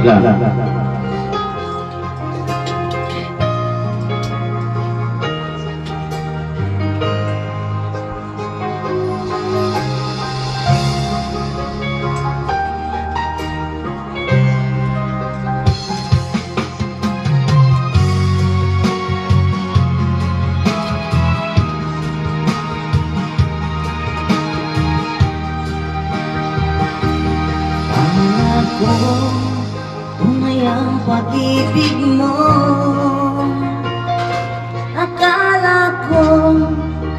Yan. Tunay ang pag-ibig mo. Akala ko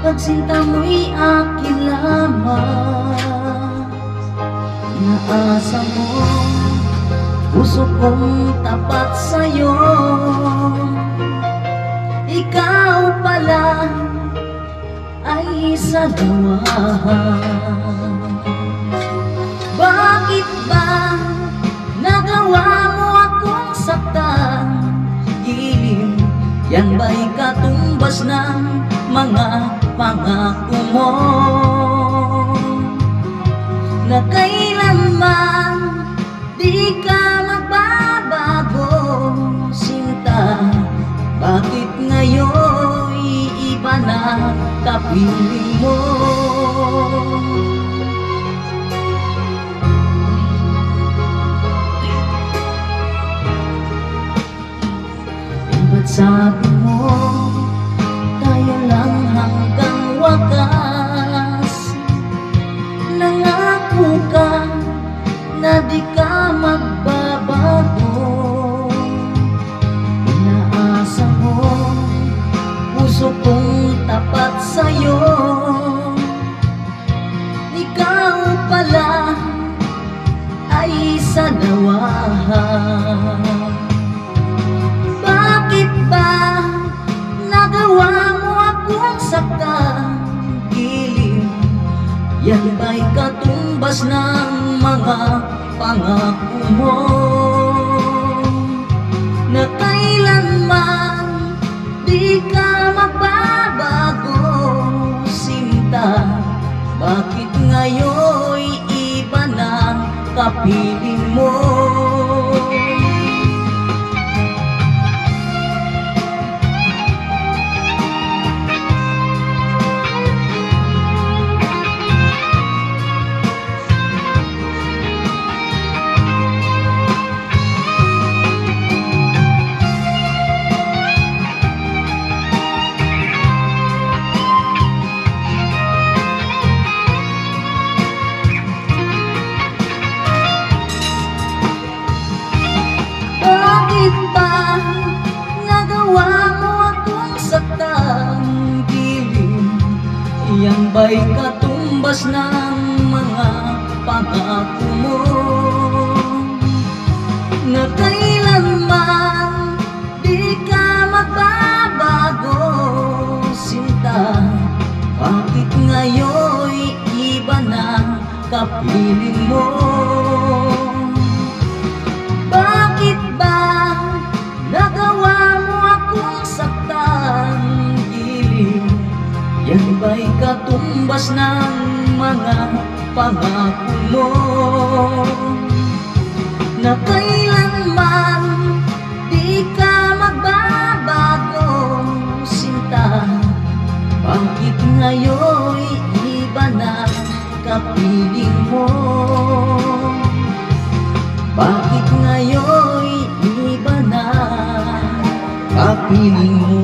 pagsinta mo'y akin lamang. Naasa mo puso kong tapat sa'yo. Ikaw pala ay sa dawahan. Bakit ba nagawa mo akong saktan? Gilim, yan ba'y katumbas ng mga pangako mo? Na kailanman di ka magbabago, sinta. Bakit ngayon iiba na kapiling mo? Sabi mo, tayo lang hanggang wakas. Nangako ka na di ka magbabago. Inaasa mo, puso kong tapat sa'yo. Ikaw pala ay sa dawahan. Bakit ba nagawa mo akong saktan? Gilim, yan ba'y katumbas ng mga pangako mo? Na kailanman di ka magbabago, sinta. Bakit ngayon iba na kapiling mo? Bakit ba nagawa mo akong saktan? Gilim, yan ba'y katumbas ng mga pangako mo? Na kailanman di ka magbabago, sinta. Bakit ngayon iba na kapiling mo? Bakit ba nagawa mo akong saktan? Gilim, yan ba'y katumbas ng mga pangako mo? Na kailanman di ka magbabago, sinta. Bakit ngayon iba na kapiling mo? Bakit ngayon iba na kapiling mo?